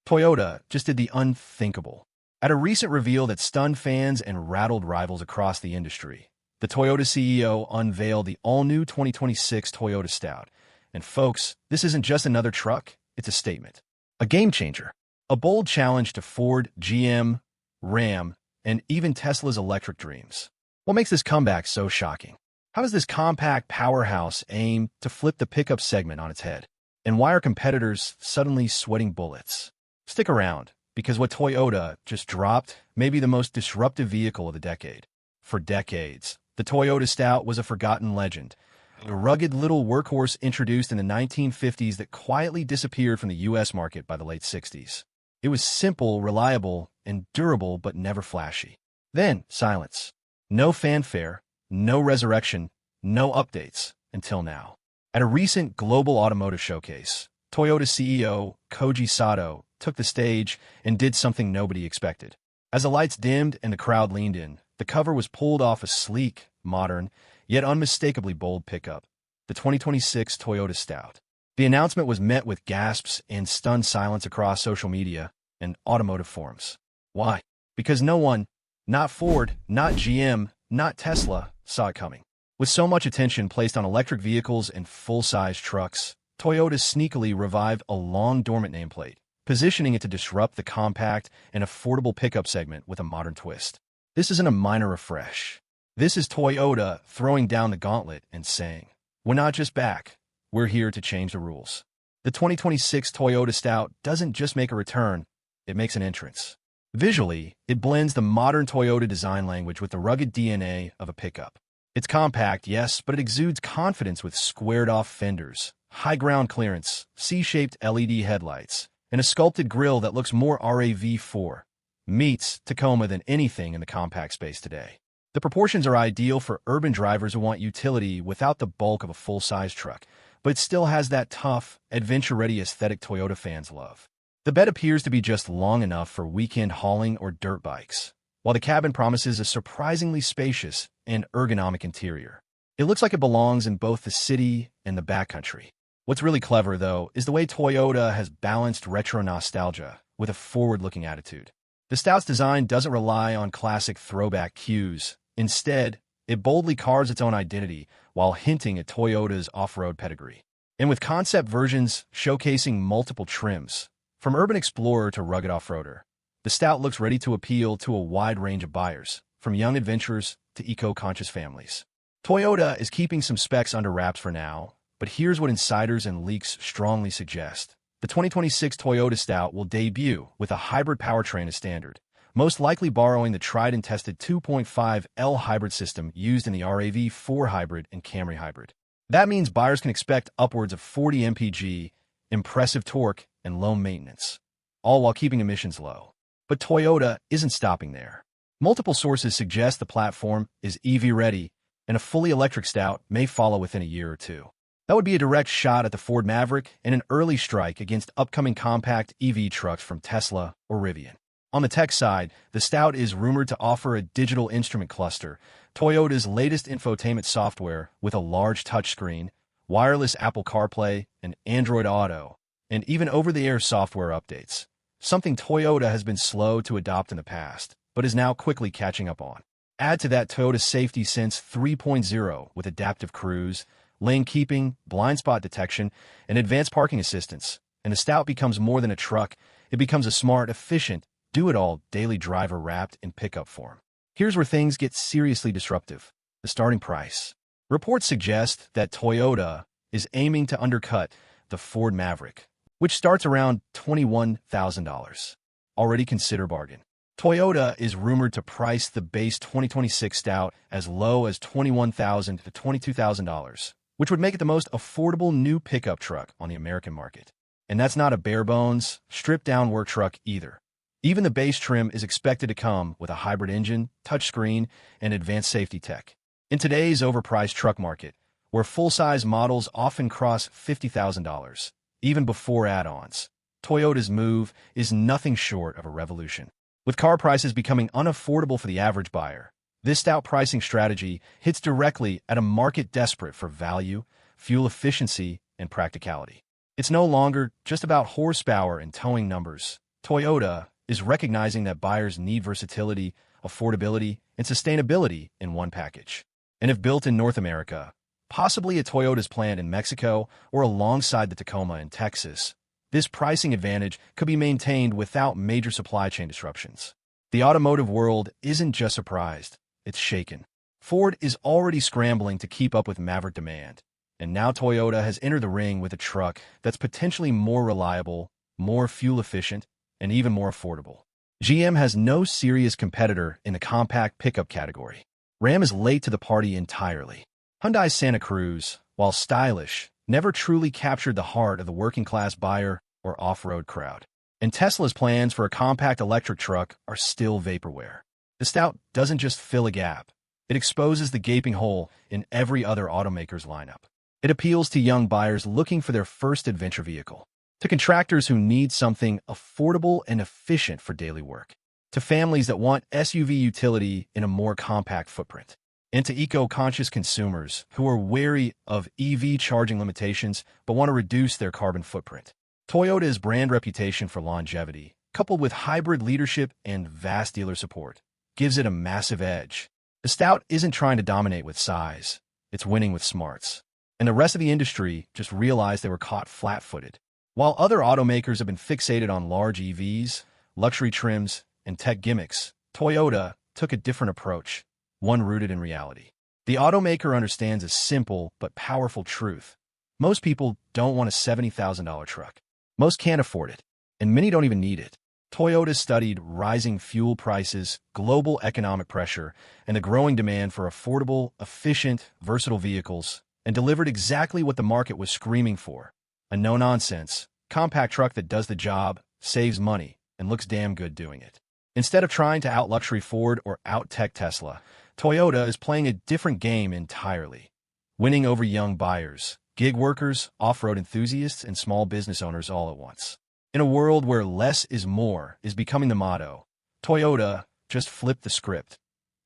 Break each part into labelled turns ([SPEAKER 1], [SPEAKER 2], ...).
[SPEAKER 1] Toyota just did the unthinkable. At a recent reveal that stunned fans and rattled rivals across the industry, the Toyota CEO unveiled the all-new 2026 Toyota Stout. And folks, this isn't just another truck, it's a statement. A game-changer. A bold challenge to Ford, GM, Ram, and even Tesla's electric dreams. What makes this comeback so shocking? How does this compact powerhouse aim to flip the pickup segment on its head? And why are competitors suddenly sweating bullets? Stick around, because what Toyota just dropped may be the most disruptive vehicle of the decade. For decades, the Toyota Stout was a forgotten legend, a rugged little workhorse introduced in the 1950s that quietly disappeared from the U.S. market by the late 60s. It was simple, reliable, and durable, but never flashy. Then, silence. No fanfare, no resurrection, no updates, until now. At a recent global automotive showcase, Toyota CEO Koji Sato took the stage and did something nobody expected. As the lights dimmed and the crowd leaned in, the cover was pulled off a sleek, modern, yet unmistakably bold pickup, the 2026 Toyota Stout. The announcement was met with gasps and stunned silence across social media and automotive forums. Why? Because no one, not Ford, not GM, not Tesla, saw it coming. With so much attention placed on electric vehicles and full-size trucks, Toyota sneakily revived a long-dormant nameplate, positioning it to disrupt the compact and affordable pickup segment with a modern twist. This isn't a minor refresh. This is Toyota throwing down the gauntlet and saying, "We're not just back, we're here to change the rules." The 2026 Toyota Stout doesn't just make a return, it makes an entrance. Visually, it blends the modern Toyota design language with the rugged DNA of a pickup. It's compact, yes, but it exudes confidence with squared-off fenders, high ground clearance, C-shaped LED headlights, and a sculpted grille that looks more RAV4 meets Tacoma than anything in the compact space today. The proportions are ideal for urban drivers who want utility without the bulk of a full-size truck, but it still has that tough, adventure-ready aesthetic Toyota fans love. The bed appears to be just long enough for weekend hauling or dirt bikes, while the cabin promises a surprisingly spacious and ergonomic interior. It looks like it belongs in both the city and the backcountry. What's really clever, though, is the way Toyota has balanced retro nostalgia with a forward-looking attitude. The Stout's design doesn't rely on classic throwback cues. Instead, it boldly carves its own identity while hinting at Toyota's off-road pedigree. And with concept versions showcasing multiple trims, from urban explorer to rugged off-roader, the Stout looks ready to appeal to a wide range of buyers, from young adventurers to eco-conscious families. Toyota is keeping some specs under wraps for now, but here's what insiders and leaks strongly suggest. The 2026 Toyota Stout will debut with a hybrid powertrain as standard, most likely borrowing the tried-and-tested 2.5L hybrid system used in the RAV4 hybrid and Camry hybrid. That means buyers can expect upwards of 40 mpg, impressive torque, and low maintenance, all while keeping emissions low. But Toyota isn't stopping there. Multiple sources suggest the platform is EV-ready, and a fully electric Stout may follow within a year or two. That would be a direct shot at the Ford Maverick and an early strike against upcoming compact EV trucks from Tesla or Rivian. On the tech side, the Stout is rumored to offer a digital instrument cluster, Toyota's latest infotainment software with a large touchscreen, wireless Apple CarPlay, and Android Auto, and even over-the-air software updates, something Toyota has been slow to adopt in the past, but is now quickly catching up on. Add to that Toyota Safety Sense 3.0 with adaptive cruise, lane keeping, blind spot detection, and advanced parking assistance, and the Stout becomes more than a truck. It becomes a smart, efficient, do-it-all daily driver wrapped in pickup form. Here's where things get seriously disruptive: the starting price. Reports suggest that Toyota is aiming to undercut the Ford Maverick, which starts around $21,000. Already consider bargain. Toyota is rumored to price the base 2026 Stout as low as $21,000 to $22,000, which would make it the most affordable new pickup truck on the American market. And that's not a bare-bones, stripped-down work truck either. Even the base trim is expected to come with a hybrid engine, touchscreen, and advanced safety tech. In today's overpriced truck market, where full-size models often cross $50,000, even before add-ons, Toyota's move is nothing short of a revolution. With car prices becoming unaffordable for the average buyer, this Stout pricing strategy hits directly at a market desperate for value, fuel efficiency, and practicality. It's no longer just about horsepower and towing numbers. Toyota is recognizing that buyers need versatility, affordability, and sustainability in one package. And if built in North America, possibly at Toyota's plant in Mexico or alongside the Tacoma in Texas, this pricing advantage could be maintained without major supply chain disruptions. The automotive world isn't just surprised, it's shaken. Ford is already scrambling to keep up with Maverick demand, and now Toyota has entered the ring with a truck that's potentially more reliable, more fuel-efficient, and even more affordable. GM has no serious competitor in the compact pickup category. Ram is late to the party entirely. Hyundai's Santa Cruz, while stylish, never truly captured the heart of the working-class buyer or off-road crowd. And Tesla's plans for a compact electric truck are still vaporware. The Stout doesn't just fill a gap. It exposes the gaping hole in every other automaker's lineup. It appeals to young buyers looking for their first adventure vehicle, to contractors who need something affordable and efficient for daily work, to families that want SUV utility in a more compact footprint, and to eco-conscious consumers who are wary of EV charging limitations but want to reduce their carbon footprint. Toyota's brand reputation for longevity, coupled with hybrid leadership and vast dealer support, gives it a massive edge. The Stout isn't trying to dominate with size, it's winning with smarts. And the rest of the industry just realized they were caught flat-footed. While other automakers have been fixated on large EVs, luxury trims, and tech gimmicks, Toyota took a different approach, one rooted in reality. The automaker understands a simple but powerful truth. Most people don't want a $70,000 truck. Most can't afford it, and many don't even need it. Toyota studied rising fuel prices, global economic pressure, and the growing demand for affordable, efficient, versatile vehicles, and delivered exactly what the market was screaming for: a no-nonsense, compact truck that does the job, saves money, and looks damn good doing it. Instead of trying to out-luxury Ford or out-tech Tesla, Toyota is playing a different game entirely, winning over young buyers, gig workers, off-road enthusiasts, and small business owners all at once. In a world where less is more is becoming the motto, Toyota just flipped the script,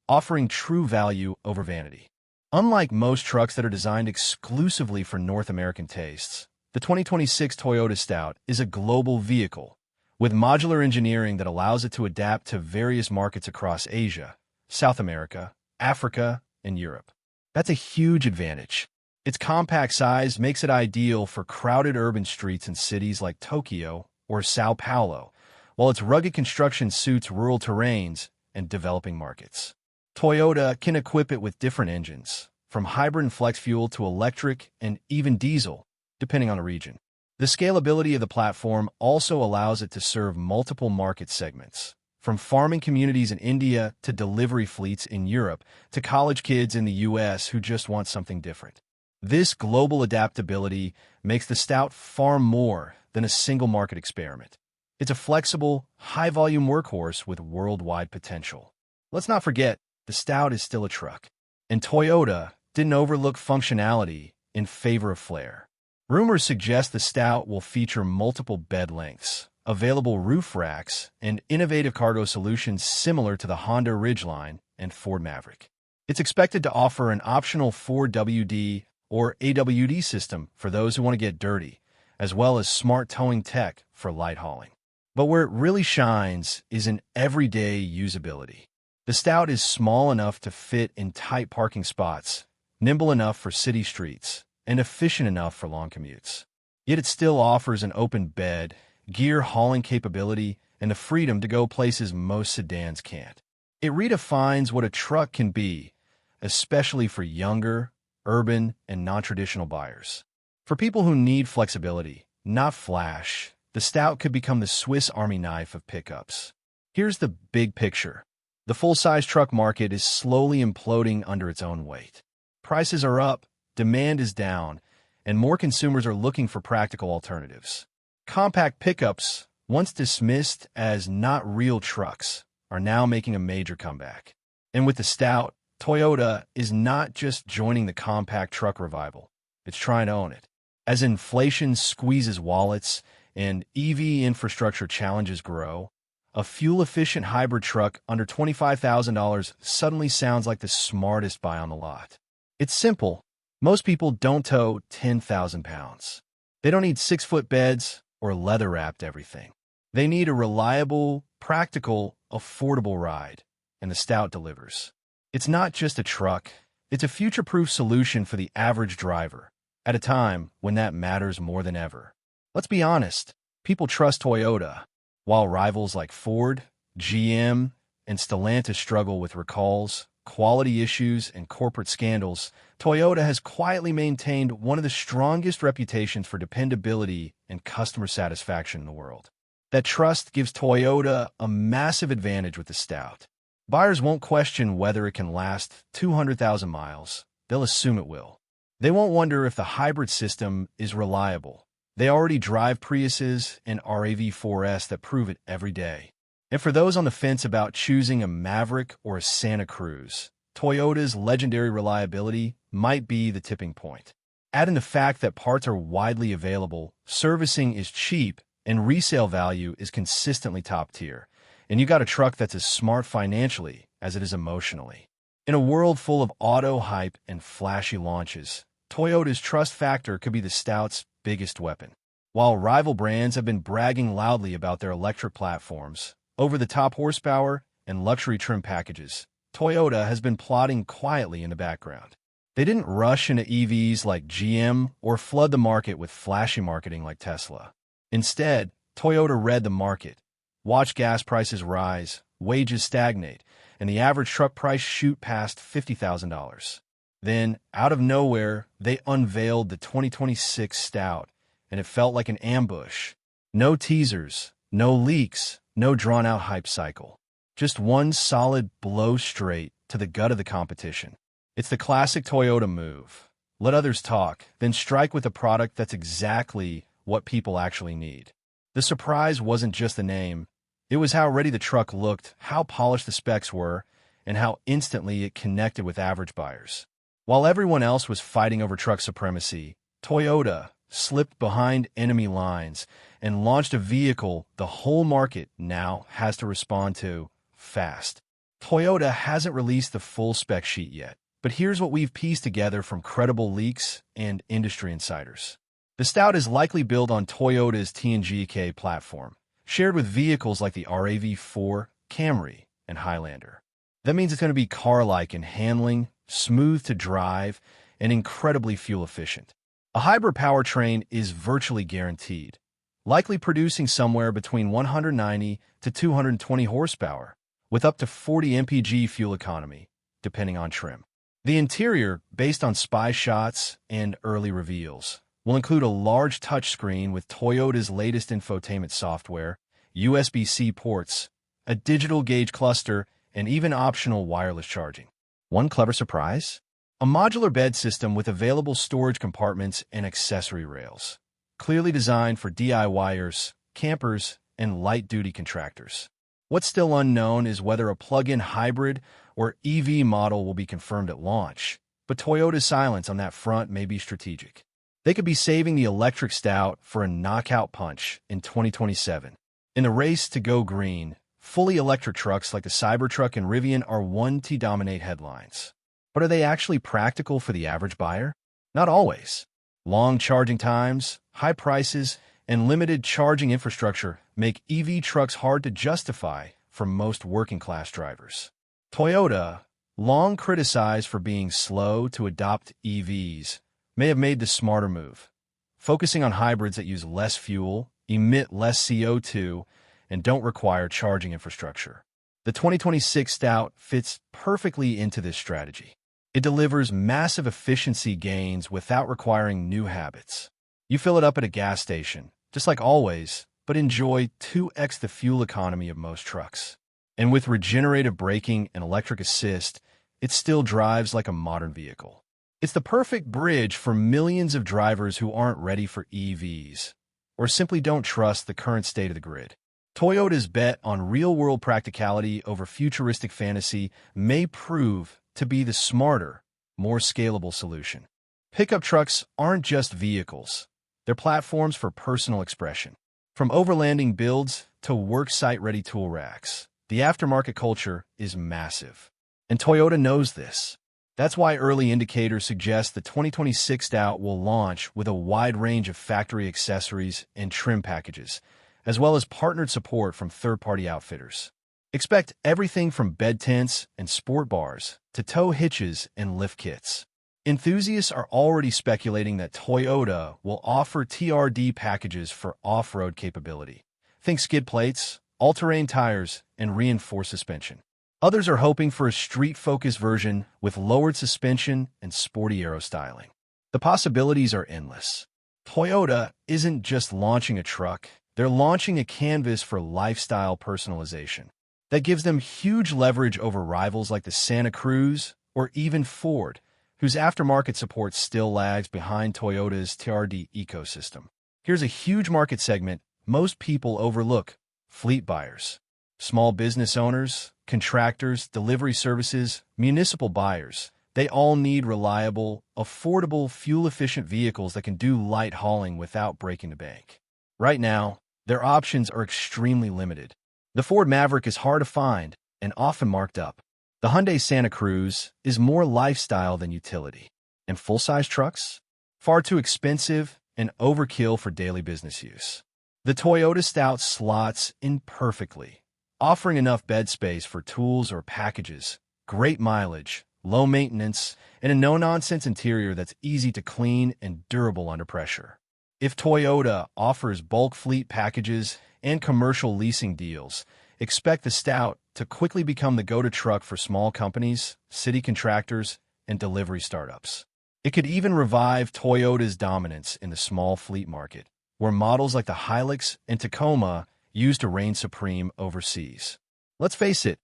[SPEAKER 1] offering true value over vanity. Unlike most trucks that are designed exclusively for North American tastes, the 2026 Toyota Stout is a global vehicle with modular engineering that allows it to adapt to various markets across Asia, South America, Africa, and Europe. That's a huge advantage. Its compact size makes it ideal for crowded urban streets in cities like Tokyo or Sao Paulo, while its rugged construction suits rural terrains and developing markets. Toyota can equip it with different engines, from hybrid and flex fuel to electric and even diesel, depending on the region. The scalability of the platform also allows it to serve multiple market segments, from farming communities in India to delivery fleets in Europe to college kids in the US who just want something different. This global adaptability makes the Stout far more than a single market experiment. It's a flexible, high-volume workhorse with worldwide potential. Let's not forget, the Stout is still a truck, and Toyota didn't overlook functionality in favor of flair. Rumors suggest the Stout will feature multiple bed lengths, available roof racks, and innovative cargo solutions similar to the Honda Ridgeline and Ford Maverick. It's expected to offer an optional 4WD or AWD system for those who want to get dirty, as well as smart towing tech for light hauling. But where it really shines is in everyday usability. The Stout is small enough to fit in tight parking spots, nimble enough for city streets, and efficient enough for long commutes. Yet it still offers an open bed, gear hauling capability, and the freedom to go places most sedans can't. It redefines what a truck can be, especially for younger, urban, and non-traditional buyers. For people who need flexibility, not flash, the Stout could become the Swiss Army knife of pickups. Here's the big picture. The full-size truck market is slowly imploding under its own weight. Prices are up, demand is down, and more consumers are looking for practical alternatives. Compact pickups, once dismissed as not real trucks, are now making a major comeback. And with the Stout, Toyota is not just joining the compact truck revival, it's trying to own it. As inflation squeezes wallets and EV infrastructure challenges grow, a fuel-efficient hybrid truck under $25,000 suddenly sounds like the smartest buy on the lot. It's simple. Most people don't tow 10,000 pounds. They don't need 6-foot beds or leather-wrapped everything. They need a reliable, practical, affordable ride, and the Stout delivers. It's not just a truck, it's a future-proof solution for the average driver, at a time when that matters more than ever. Let's be honest, people trust Toyota, while rivals like Ford, GM, and Stellantis struggle with recalls, quality issues, and corporate scandals. Toyota has quietly maintained one of the strongest reputations for dependability and customer satisfaction in the world. That trust gives Toyota a massive advantage with the Stout. Buyers won't question whether it can last 200,000 miles. They'll assume it will. They won't wonder if the hybrid system is reliable. They already drive Priuses and RAV4S that prove it every day. And for those on the fence about choosing a Maverick or a Santa Cruz, Toyota's legendary reliability might be the tipping point. Add in the fact that parts are widely available, servicing is cheap, and resale value is consistently top tier, and you got a truck that's as smart financially as it is emotionally. In a world full of auto hype and flashy launches, Toyota's trust factor could be the Stout's biggest weapon. While rival brands have been bragging loudly about their electric platforms, over-the-top horsepower, and luxury trim packages, Toyota has been plotting quietly in the background. They didn't rush into EVs like GM or flood the market with flashy marketing like Tesla. Instead, Toyota read the market, watched gas prices rise, wages stagnate, and the average truck price shoot past $50,000. Then, out of nowhere, they unveiled the 2026 Stout, and it felt like an ambush. No teasers, no leaks, no drawn-out hype cycle. Just one solid blow straight to the gut of the competition. It's the classic Toyota move. Let others talk, then strike with a product that's exactly what people actually need. The surprise wasn't just the name. It was how ready the truck looked, how polished the specs were, and how instantly it connected with average buyers. While everyone else was fighting over truck supremacy, Toyota slipped behind enemy lines and launched a vehicle the whole market now has to respond to fast. Toyota hasn't released the full spec sheet yet, but here's what we've pieced together from credible leaks and industry insiders. The Stout is likely built on Toyota's TNGA platform, shared with vehicles like the RAV4, Camry, and Highlander. That means it's going to be car-like in handling, smooth to drive, and incredibly fuel-efficient. A hybrid powertrain is virtually guaranteed, likely producing somewhere between 190 to 220 horsepower, with up to 40 mpg fuel economy, depending on trim. The interior, based on spy shots and early reveals, will include a large touchscreen with Toyota's latest infotainment software, USB-C ports, a digital gauge cluster, and even optional wireless charging. One clever surprise? A modular bed system with available storage compartments and accessory rails, clearly designed for DIYers, campers, and light-duty contractors. What's still unknown is whether a plug-in hybrid or EV model will be confirmed at launch, but Toyota's silence on that front may be strategic. They could be saving the electric Stout for a knockout punch in 2027. In the race to go green, fully electric trucks like the Cybertruck and Rivian are one to dominate headlines. But are they actually practical for the average buyer? Not always. Long charging times, high prices, and limited charging infrastructure make EV trucks hard to justify for most working-class drivers. Toyota, long criticized for being slow to adopt EVs, may have made the smarter move, focusing on hybrids that use less fuel, emit less CO2, and don't require charging infrastructure. The 2026 Stout fits perfectly into this strategy. It delivers massive efficiency gains without requiring new habits. You fill it up at a gas station, just like always, but enjoy 2x the fuel economy of most trucks. And with regenerative braking and electric assist, it still drives like a modern vehicle. It's the perfect bridge for millions of drivers who aren't ready for EVs, or simply don't trust the current state of the grid. Toyota's bet on real-world practicality over futuristic fantasy may prove to be the smarter, more scalable solution. Pickup trucks aren't just vehicles. They're platforms for personal expression. From overlanding builds to work-site-ready tool racks, the aftermarket culture is massive. And Toyota knows this. That's why early indicators suggest the 2026 Stout will launch with a wide range of factory accessories and trim packages, as well as partnered support from third-party outfitters. Expect everything from bed tents and sport bars to tow hitches and lift kits. Enthusiasts are already speculating that Toyota will offer TRD packages for off-road capability. Think skid plates, all-terrain tires, and reinforced suspension. Others are hoping for a street-focused version with lowered suspension and sporty aero styling. The possibilities are endless. Toyota isn't just launching a truck, they're launching a canvas for lifestyle personalization that gives them huge leverage over rivals like the Santa Cruz or even Ford, whose aftermarket support still lags behind Toyota's TRD ecosystem. Here's a huge market segment most people overlook: fleet buyers. Small business owners, contractors, delivery services, municipal buyers. They all need reliable, affordable, fuel-efficient vehicles that can do light hauling without breaking the bank. Right now, their options are extremely limited. The Ford Maverick is hard to find and often marked up. The Hyundai Santa Cruz is more lifestyle than utility. And full-size trucks? Far too expensive and overkill for daily business use. The Toyota Stout slots in perfectly, offering enough bed space for tools or packages, great mileage, low maintenance, and a no-nonsense interior that's easy to clean and durable under pressure. If Toyota offers bulk fleet packages and commercial leasing deals, expect the Stout to quickly become the go-to truck for small companies, city contractors, and delivery startups. It could even revive Toyota's dominance in the small fleet market, where models like the Hilux and Tacoma used to reign supreme overseas. Let's face it,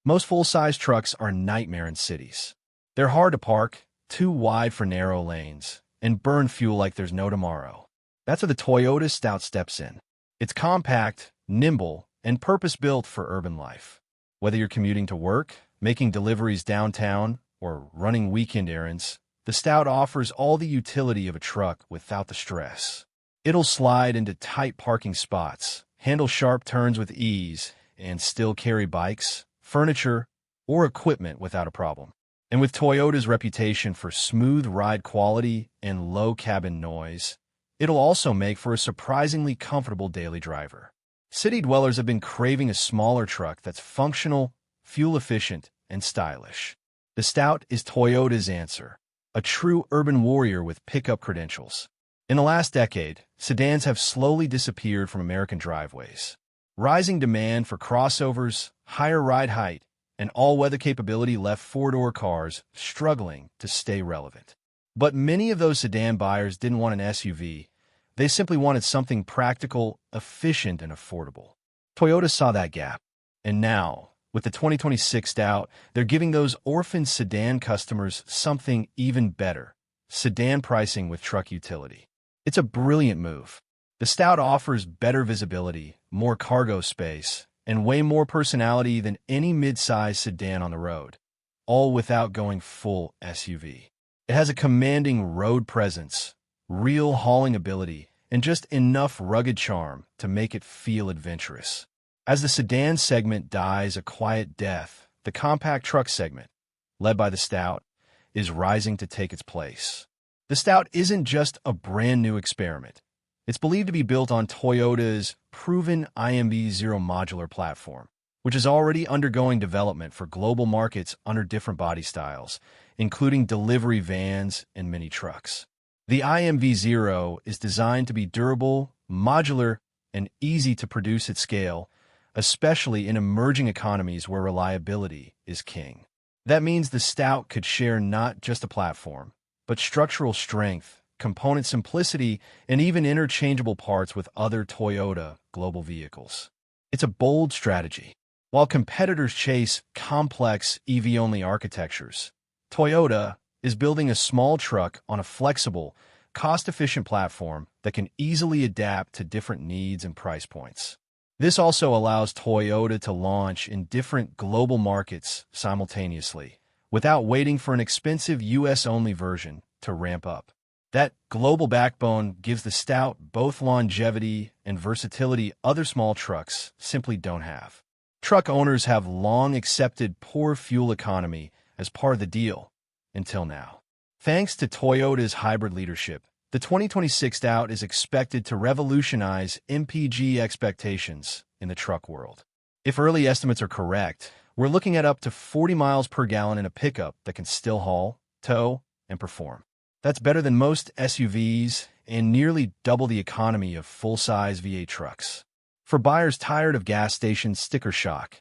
[SPEAKER 1] most full-size trucks are a nightmare in cities. They're hard to park, too wide for narrow lanes, and burn fuel like there's no tomorrow. That's where the Toyota Stout steps in. It's compact, nimble, and purpose-built for urban life. Whether you're commuting to work, making deliveries downtown, or running weekend errands, the Stout offers all the utility of a truck without the stress. It'll slide into tight parking spots, handle sharp turns with ease, and still carry bikes, furniture, or equipment without a problem. And with Toyota's reputation for smooth ride quality and low cabin noise, it'll also make for a surprisingly comfortable daily driver. City dwellers have been craving a smaller truck that's functional, fuel-efficient, and stylish. The Stout is Toyota's answer, a true urban warrior with pickup credentials. In the last decade, sedans have slowly disappeared from American driveways. Rising demand for crossovers, higher ride height, and all-weather capability left four-door cars struggling to stay relevant. But many of those sedan buyers didn't want an SUV. They simply wanted something practical, efficient, and affordable. Toyota saw that gap. And now, with the 2026 Stout, they're giving those orphan sedan customers something even better: sedan pricing with truck utility. It's a brilliant move. The Stout offers better visibility, more cargo space, and way more personality than any mid-size sedan on the road, all without going full SUV. It has a commanding road presence, real hauling ability, and just enough rugged charm to make it feel adventurous. As the sedan segment dies a quiet death, the compact truck segment, led by the Stout, is rising to take its place. The Stout isn't just a brand-new experiment. It's believed to be built on Toyota's proven IMV-0 modular platform, which is already undergoing development for global markets under different body styles, including delivery vans and mini trucks. The IMV-0 is designed to be durable, modular, and easy to produce at scale, especially in emerging economies where reliability is king. That means the Stout could share not just a platform, but structural strength, component simplicity, and even interchangeable parts with other Toyota global vehicles. It's a bold strategy. While competitors chase complex EV-only architectures, Toyota is building a small truck on a flexible, cost-efficient platform that can easily adapt to different needs and price points. This also allows Toyota to launch in different global markets simultaneously, without waiting for an expensive US-only version to ramp up. That global backbone gives the Stout both longevity and versatility other small trucks simply don't have. Truck owners have long accepted poor fuel economy as part of the deal, until now. Thanks to Toyota's hybrid leadership, The 2026 Stout is expected to revolutionize MPG expectations in the truck world. If early estimates are correct, we're looking at up to 40 miles per gallon in a pickup that can still haul, tow, and perform. That's better than most SUVs and nearly double the economy of full-size V8 trucks. For buyers tired of gas station sticker shock,